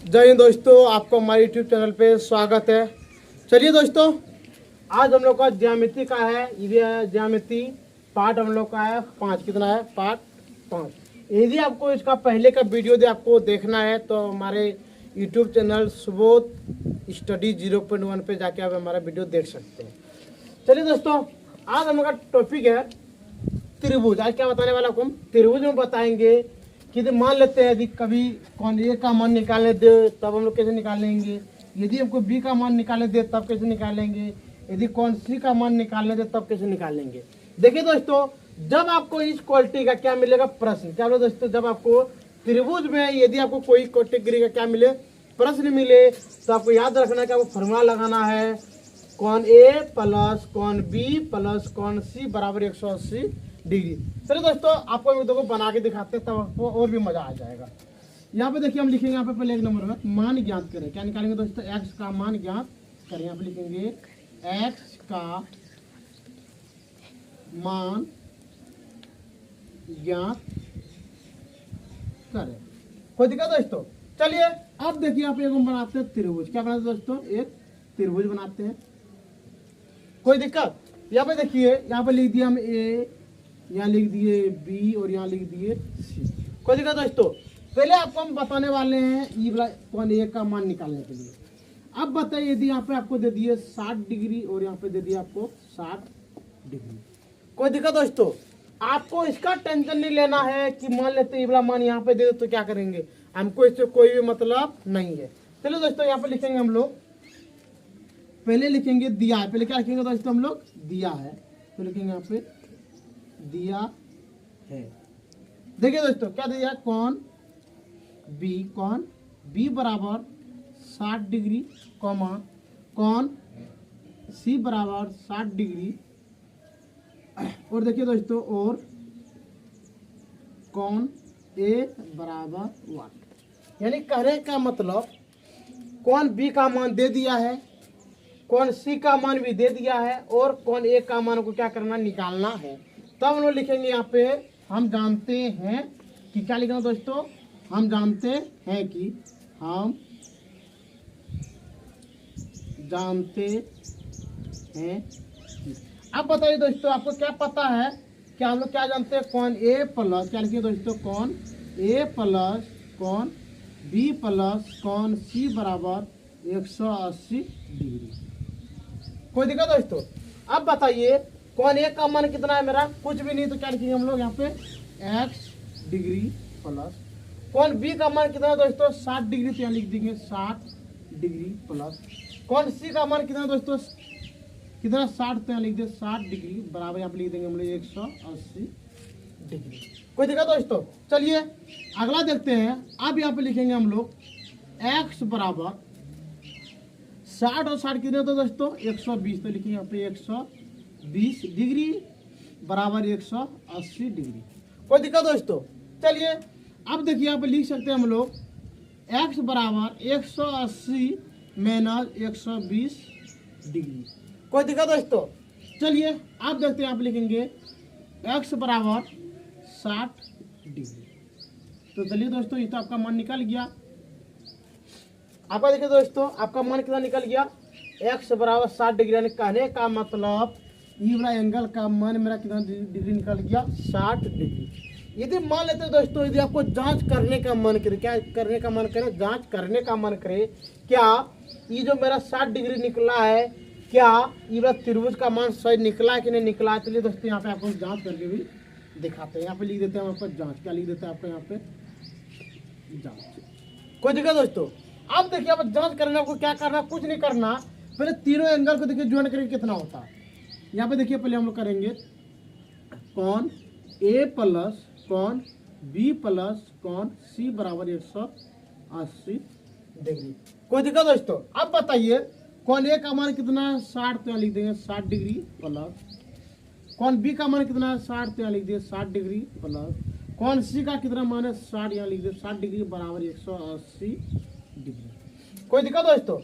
जय हिंद दोस्तों, आपको हमारे यूट्यूब चैनल पे स्वागत है। चलिए दोस्तों, आज हम लोग का ज्यामिति का है। ये ज्यामिति पार्ट हम लोग का है 5। कितना है? पार्ट 5। यदि आपको इसका पहले का वीडियो आपको देखना है तो हमारे यूट्यूब चैनल सुबोध स्टडी 0.1 पे जाके आप हमारा वीडियो देख सकते हैं। चलिए दोस्तों, आज हम लोग का टॉपिक है त्रिभुज। आज क्या बताने वाला हम त्रिभुज में बताएंगे कि यदि मान लेते हैं यदि कभी कौन ए का मान निकालने दे तब हम लोग कैसे निकालेंगे, यदि हमको बी का मान निकालने दे तब कैसे निकालेंगे, यदि कौन सी का मान निकालने दे तब कैसे निकालेंगे। देखिए दोस्तों, जब आपको इस क्वालिटी का क्या मिलेगा प्रश्न, क्या बोलो दोस्तों, जब आपको त्रिभुज में यदि आपको कोई कैटेगरी का क्या मिले प्रश्न मिले तो आपको याद रखना है कि आपको फॉर्मूला लगाना है कौन ए प्लस कौन बी प्लस कौन सी बराबर 180 डिग्री। चलिए दोस्तों, आपको वीडियो को बना के दिखाते हैं तब आपको और भी मजा आ जाएगा। यहाँ पे देखिए हम लिखेंगे, यहाँ पे पहले एक नंबर में मान ज्ञात करें। क्या निकालेंगे दोस्तों? एक्स का मान ज्ञात करें। यहाँ पे लिखेंगे एक्स का मान ज्ञात करें। कोई दिक्कत दोस्तों? चलिए अब देखिए यहाँ पे एक बनाते हैं त्रिभुज। क्या बनाते हैं दोस्तों? एक त्रिभुज बनाते हैं। कोई दिक्कत? यहाँ पे देखिए, यहाँ पे लिख दिया हम ए, यहाँ लिख दिए बी और यहाँ लिख दिए सी। कोई दिक्कत दोस्तों? पहले आपको हम बताने वाले हैं ये वाला कौन ए का मान निकालने के लिए। अब बताइए, यदि यहाँ पे आपको दे दिए 60 डिग्री और यहाँ पे दे दिया आपको 60 डिग्री। कोई दिक्कत दोस्तों? आपको इसका टेंशन नहीं लेना है कि मान लेते ये वाला मान यहाँ पे दे दो तो क्या करेंगे, हमको इससे कोई भी मतलब नहीं है। चलो दोस्तों, यहाँ पे लिखेंगे हम लोग, पहले लिखेंगे दिया है। पहले क्या लिखेंगे दोस्तों हम लोग? दिया है। तो लिखेंगे यहाँ पे दिया है। देखिए दोस्तों क्या दिया? कौन बी बराबर 60 डिग्री कॉमा कौन सी बराबर 60 डिग्री। और देखिए दोस्तों, और कौन ए बराबर 1। यानी कहने का मतलब कौन बी का मान दे दिया है, कौन सी का मान भी दे दिया है और कौन ए का मान को क्या करना, निकालना है। तब हम लोग लिखेंगे यहाँ पे हम जानते हैं कि क्या लिखना दोस्तों? हम जानते हैं कि हम जानते हैं कि। अब बताइए दोस्तों, आपको क्या पता है कि हम लोग क्या जानते हैं? कौन ए प्लस, क्या लिखिए दोस्तों? कौन ए प्लस कौन बी प्लस कौन सी बराबर 180 डिग्री। कोई दिक्कत दोस्तों? अब बताइए कौन ए का मान कितना है मेरा? कुछ भी नहीं, तो क्या लिखेंगे हम लोग यहाँ पे x डिग्री प्लस कौन बी का मान कितना है दोस्तों? 60 डिग्री। तो यहाँ लिख देंगे 60 डिग्री प्लस कौन सी का मान कितना है दोस्तों? कितना? 60। तो यहाँ लिख दे 60 डिग्री बराबर यहाँ पे लिख देंगे हम लोग 180 डिग्री। कोई दिक्कत दोस्तों? चलिए अगला देखते हैं। अब यहाँ पे लिखेंगे हम लोग x बराबर 60 और 60 कितने होते दोस्तों? 120। तो लिखेंगे यहाँ पे 120 डिग्री बराबर 180 डिग्री। कोई दिक्कत दोस्तों? चलिए अब देखिए यहाँ पे लिख सकते हैं हम लोग x बराबर 180 माइनस 120 डिग्री। कोई दिक्कत दोस्तों? चलिए आप देखते हैं, यहाँ पे लिखेंगे x बराबर 60 डिग्री। तो चलिए दोस्तों, ये तो आपका मान निकल गया। आपका देखिए दोस्तों, आपका मान कितना निकल गया? x बराबर 60 डिग्री। यानी कहने का मतलब ये वाला एंगल का मान मेरा कितना डिग्री निकल गया? 60 डिग्री। यदि मान लेते हैं दोस्तों, यदि आपको जांच करने का मन करे, क्या करने का मन करे? जांच करने का मन करे, क्या ये जो मेरा 60 डिग्री निकला है, क्या ये वाला त्रिभुज का मान सही निकला है कि नहीं निकला है? चलिए दोस्तों, यहाँ पे आपको जांच करके भी दिखाते हैं। यहाँ पे लिख देते हैं आपको जांच। क्या लिख देते हैं आपको यहाँ पे? जांच। कोई दिक्कत दोस्तों? अब देखिए, अब जांच करना आपको क्या करना, कुछ नहीं करना, पहले तीनों एंगल को देखिए ज्वाइन करेंगे कितना होता है। यहाँ पे देखिए पहले हम लोग करेंगे कौन ए प्लस कौन बी प्लस कौन सी बराबर 180 डिग्री। कोई दिक्कत दोस्तों? अब बताइए कौन ए का मान कितना है? 60। तो यहाँ लिख देंगे 60 डिग्री प्लस कौन बी का मान कितना है? 60। तो यहाँ लिख दिए 60 डिग्री प्लस कौन सी का कितना मान है? 60। यहाँ लिख दिए 60 डिग्री बराबर 180 डिग्री। कोई दिक्कत दोस्तों?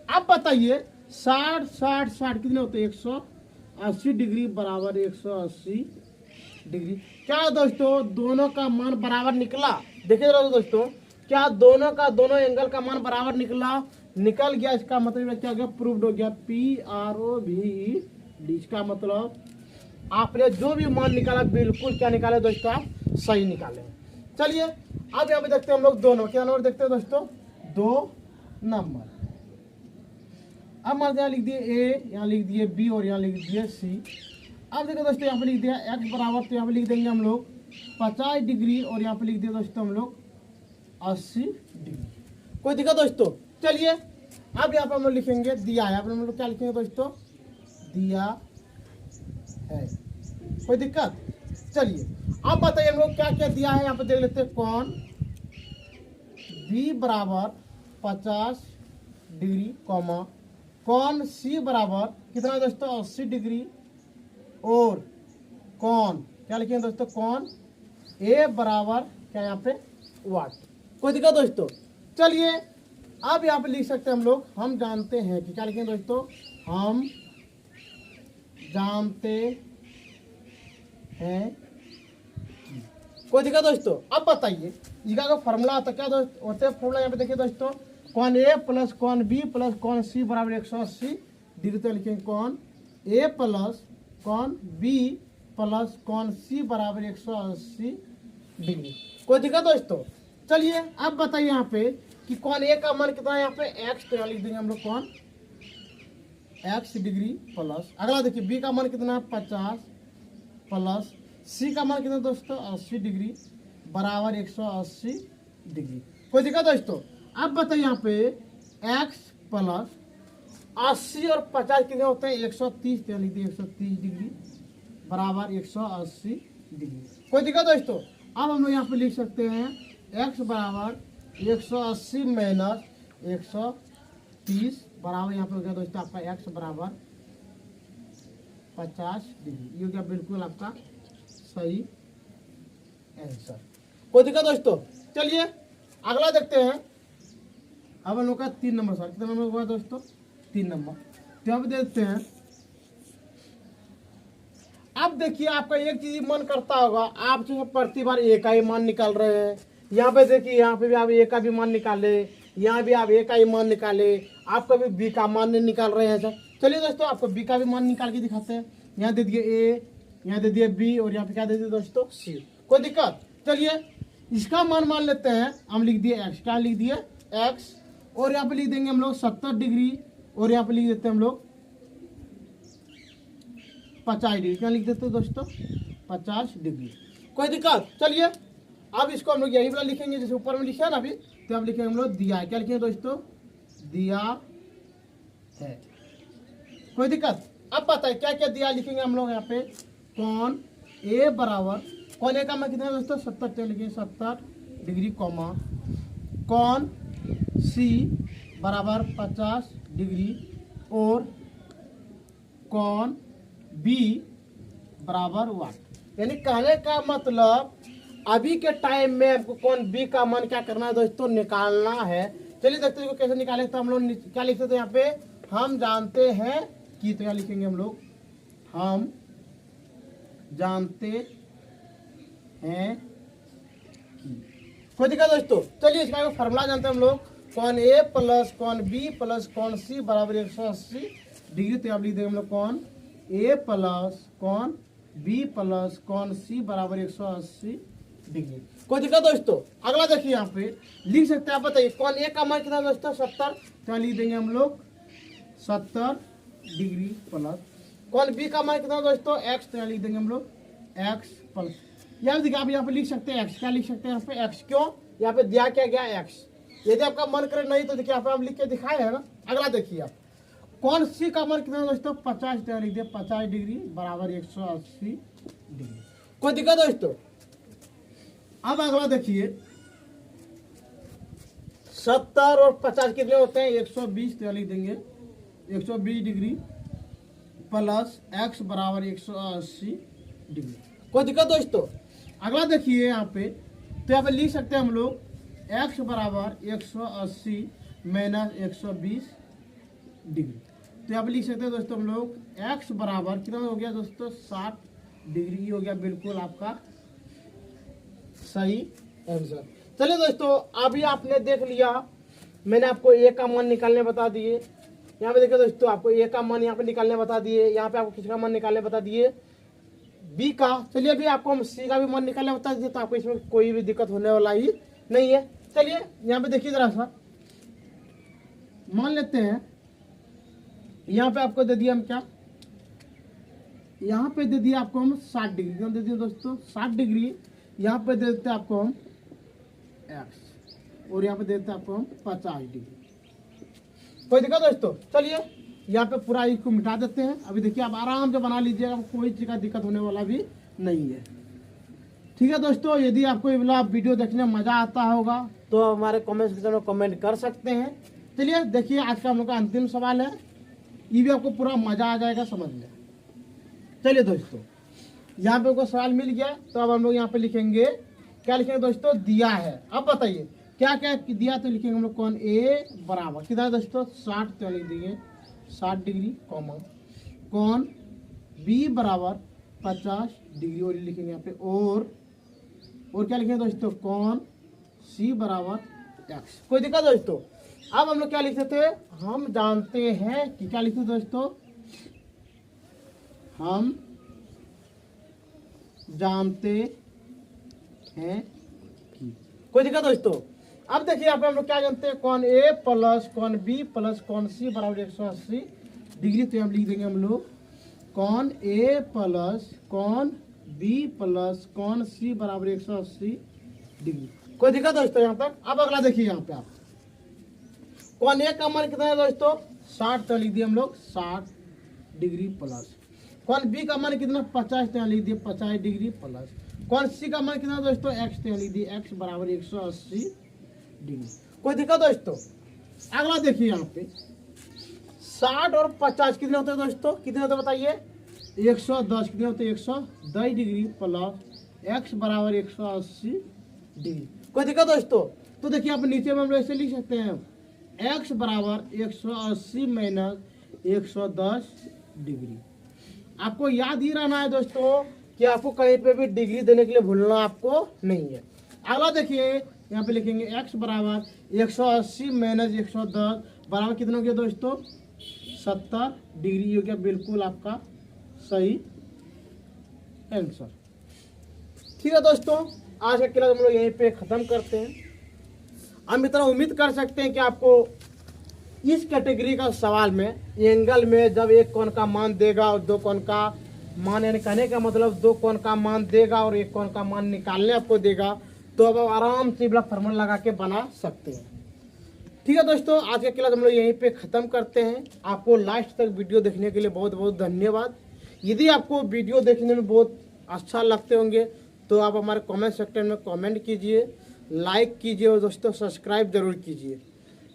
अब बताइए 60 60 60 कितने होते हैं? 180 डिग्री बराबर 180 डिग्री। क्या दोस्तों दोनों का मान बराबर निकला? देखिए दोस्तों, क्या दोनों का दोनों एंगल का मान बराबर निकल गया, इसका मतलब क्या हो गया, प्रूव्ड हो गया। PROVED, इसका मतलब आपने जो भी मान निकाला बिल्कुल क्या निकाले दोस्तों, आप सही निकाले। चलिए अब यहाँ पे देखते हैं हम लोग 2 नंबर, क्या नंबर देखते हैं दोस्तों, 2 नंबर। अब मान यहाँ लिख दिए ए, यहाँ लिख दिए बी और यहाँ लिख दिए सी। अब देखो दोस्तों यहाँ पे लिख दिया एक्स बराबर, तो यहाँ पे लिख देंगे हम लोग 50 डिग्री और यहाँ पे लिख दिया दोस्तों हम लोग 80 डिग्री। कोई दिक्कत दोस्तों? चलिए अब यहाँ पे हम लोग लिखेंगे दिया है, हम लोग क्या लिखेंगे दोस्तों, दिया है। कोई दिक्कत? चलिए अब बताइए हम लोग क्या क्या दिया है, यहाँ पे देख लेते हैं। कौन बी बराबर 50 डिग्री कॉमा कौन सी बराबर कितना दोस्तों 80 डिग्री और कौन क्या लिखेंगे दोस्तों, कौन ए बराबर क्या यहाँ पे वाट। कोई दिक्कत दोस्तों? चलिए अब यहाँ पे लिख सकते हैं हम लोग, हम जानते हैं कि क्या लिखेंगे दोस्तों, हम जानते हैं। कोई दिक्कत दोस्तों? अब बताइए इसका फॉर्मूला होता क्या दोस्तों, होते फॉर्मूला यहाँ पे देखिए दोस्तों, कौन ए प्लस कौन बी प्लस कौन सी बराबर 180 डिग्री। तो लिखेंगे कौन ए प्लस कौन बी प्लस कौन सी बराबर 180 डिग्री। कोई दिक्कत दोस्तों? चलिए अब बताइए यहाँ पे कि कौन ए का मान कितना है, यहाँ पे एक्स, तो यहाँ लिख देंगे हम लोग कौन एक्स डिग्री प्लस, अगला देखिए बी का मान कितना है 50 प्लस सी का मान कितना दोस्तों 80 डिग्री बराबर 180 डिग्री। कोई दिक्कत दोस्तों? अब बताइए यहाँ पे x प्लस 80 और 50 कितने होते हैं 130, तो लिख दिए 130 डिग्री बराबर 180 डिग्री। कोई दिक्कत दोस्तों? अब हम लोग यहाँ पे लिख सकते हैं x बराबर 180 माइनस 130 बराबर यहाँ पे हो गया दोस्तों आपका x बराबर 50 डिग्री। ये हो गया बिल्कुल आपका सही आंसर। कोई दिक्कत दोस्तों? चलिए अगला देखते हैं। अब हम लोग का 3 नंबर सर, कितना नंबर हुआ दोस्तों, 3 नंबर। तो अब देखते हैं, अब देखिए आपका एक चीज मन करता होगा, आप जो है प्रति बार ए का ही मान निकाल रहे हैं। यहाँ पे देखिए यहाँ पे भी आप ए का भी मान निकाले, यहाँ भी आप ए का ही मान निकाले, आप कभी बी का मान नहीं निकाल रहे हैं सर। चलिए दोस्तों आपको बी का भी मान निकाल के दिखाते हैं। यहाँ दे दिए ए, यहाँ दे दिए बी और यहाँ पे क्या दे दिए दोस्तों सी। कोई दिक्कत? चलिए इसका मान लेते हैं, हम लिख दिए एक्स, क्या लिख दिए एक्स, और यहाँ पे लिख देंगे हम लोग 70 डिग्री और यहाँ पे लिख देते हैं हम लोग 50 डिग्री। क्या लिख देते हैं दोस्तों 50 डिग्री। कोई दिक्कत? चलिए अब इसको हम लोग यही वाला लिखेंगे जैसे ऊपर में लिखा है ना अभी, तो अब लिखेंगे हम लोग दिया है। क्या लिखेंगे दोस्तों, दिया है। कोई दिक्कत? अब पता है क्या क्या दिया लिखेंगे हम लोग यहाँ पे, कौन ए बराबर कौन ए का मान कितना है दोस्तों 70, लिखेंगे 70 डिग्री कॉमा कौन सी बराबर 50 डिग्री और कौन बी बराबर वाट। यानी कहने का मतलब अभी के टाइम में आपको कौन बी का मान क्या करना है दोस्तों, निकालना है। चलिए देखते हैं कैसे निकाले। तो हम लोग क्या लिखते थे यहाँ पे, हम जानते हैं कि, तो यहाँ लिखेंगे हम लोग हम जानते हैं कि। कोई दिक्कत दोस्तों? चलिए इसका फॉर्मूला जानते हैं हम लोग, कौन ए प्लस कौन बी प्लस कौन सी बराबर 180 डिग्री। तो आप लिख देंगे हम लोग कौन ए प्लस कौन बी प्लस कौन सी बराबर 180 डिग्री। कोई दिक्कत दोस्तों? अगला देखिए यहाँ पे लिख सकते हैं, आप बताइए कौन ए का मान कितना दोस्तों 70, तो लिख देंगे हम लोग 70 डिग्री प्लस कौन बी का मान कितना दोस्तों एक्स, तो लिख देंगे हम लोग एक्स प्लस। यहाँ देखिए आप यहाँ पे लिख सकते हैं एक्स, क्या लिख सकते हैं यहाँ पे एक्स, क्यों यहाँ पे दिया क्या गया एक्स। यदि आपका मन करे नहीं तो देखिए यहाँ पे हम लिख के दिखाए है ना। अगला देखिए आप कौन सी का मान कितना दोस्तों 50, तो लिख दिया 50 डिग्री बराबर 180 डिग्री। कोई दिक्कत दोस्तों? अब अगला देखिए 70 और 50 कितने होते हैं 120, तो लिख देंगे 120 डिग्री प्लस एक्स बराबर 180 डिग्री। कोई दिक्कत दोस्तों? अगला देखिए यहाँ पे, तो यहाँ पे लिख सकते हैं हम लोग एक्स बराबर 180 माइनस 120 डिग्री। तो यहाँ पे लिख सकते हैं दोस्तों हम लोग एक्स बराबर कितना हो गया दोस्तों 60 डिग्री। हो गया बिल्कुल आपका सही आंसर। चलिए दोस्तों, अभी आपने देख लिया, मैंने आपको ए का मान निकालने बता दिए। यहाँ पे देखिए दोस्तों, आपको ए का मान यहाँ पे निकालने बता दिए, यहाँ पे आपको किसका मान निकालने बता दिए, बी का। चलिए अभी आपको हम सी का भी मान निकालने बता दिए, तो आपको इसमें कोई भी दिक्कत होने वाला ही नहीं है। चलिए यहाँ पे देखिए जरा सा, मान लेते हैं यहाँ पे आपको दे दिया हम क्या, यहाँ पे दे दिया आपको हम 60 डिग्री, क्यों दे दिए दोस्तों 60 डिग्री। यहाँ पे दे देते हैं आपको हम एक्स, और यहाँ पे दे देते हैं आपको हम 50 डिग्री। कोई दिक्कत दोस्तों? चलिए यहाँ पे पूरा इसको मिटा देते हैं। अभी देखिए आप आराम से बना लीजिएगा, कोई चीज़ का दिक्कत होने वाला भी नहीं है। ठीक है दोस्तों, यदि आपको ये वाला वीडियो देखने में मज़ा आता होगा तो हमारे कमेंट सेक्शन में कमेंट कर सकते हैं। चलिए देखिए, आज का हम लोग का अंतिम सवाल है, ये भी आपको पूरा मज़ा आ जाएगा समझ में। चलिए दोस्तों, यहाँ पे कोई सवाल मिल गया, तो अब हम लोग यहाँ पे लिखेंगे, क्या लिखेंगे दोस्तों, दिया है। अब बताइए क्या क्या दिया, तो लिखेंगे हम लोग कौन ए बराबर कितना है दोस्तों 60, तो लिख देंगे 60 डिग्री, कॉमा कौन बी बराबर 50 डिग्री, और लिखेंगे यहाँ पे और क्या लिखेंगे दोस्तों, कौन सी बराबर एक्स। कोई दिक्कत दोस्तों? अब हम लोग क्या लिखते थे, हम जानते हैं कि क्या लिखते दोस्तों, हम जानते हैं कि। कोई दिक्कत दोस्तों? अब देखिए यहाँ पे हम लोग क्या जानते हैं, कौन ए प्लस कौन बी प्लस कौन सी बराबर 180 डिग्री। तो हम लिख देंगे हम लोग कौन ए प्लस कौन बी प्लस कौन सी बराबर 180 डिग्री। कोई दिक्कत दोस्तों यहाँ तक? अब अगला देखिए, यहाँ पे आप कौन ए का मान कितना है दोस्तों 60, तो लिख दिए हम लोग 60 डिग्री प्लस कौन बी का मान कितना 50, तो यहाँ लिख दिए 50 डिग्री प्लस कौन सी का मान कितना दोस्तों एक्स, तो यहाँ लिख दिए एक्स बराबर 180 डिग्री। कोई दिक्कत दोस्तों? अगला देखिए यहाँ पे 60 और 50 कितने होते हैं दोस्तों, कितने होते हैं बताइए, 110 कितने होते हैं 110 डिग्री प्लस एक्स बराबर 180 डिग्री। कोई दिक्कत दोस्तों? तो देखिए आप नीचे में हम लोग ऐसे लिख सकते हैं, एक्स बराबर 180 माइनस 110 डिग्री। आपको याद ही रहना है दोस्तों कि आपको कहीं पे भी डिग्री देने के लिए भूलना आपको नहीं है। अगला देखिए यहाँ पे लिखेंगे x बराबर 180 माइनस 110 बराबर कितना हो गया दोस्तों 70 डिग्री। हो गया बिल्कुल आपका सही आंसर। ठीक है दोस्तों, आज का क्लास हम लोग यहीं पे ख़त्म करते हैं। हम इतना उम्मीद कर सकते हैं कि आपको इस कैटेगरी का सवाल में एंगल में जब एक कोण का मान देगा और दो कोण का मान, यानी कहने का मतलब दो कोण का मान देगा और एक कोण का मान निकालने आपको देगा, तो अब आप आराम से ब्लॉक फार्मूला लगा के बना सकते हैं। ठीक है दोस्तों, आज का क्लास हम लोग यहीं पे ख़त्म करते हैं। आपको लास्ट तक वीडियो देखने के लिए बहुत बहुत धन्यवाद। यदि आपको वीडियो देखने में बहुत अच्छा लगते होंगे तो आप हमारे कमेंट सेक्शन में कमेंट कीजिए, लाइक कीजिए और दोस्तों सब्सक्राइब जरूर कीजिए।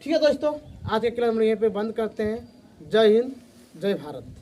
ठीक है दोस्तों, आज के क्लास हम लोग यहीं पे बंद करते हैं। जय हिंद, जय भारत।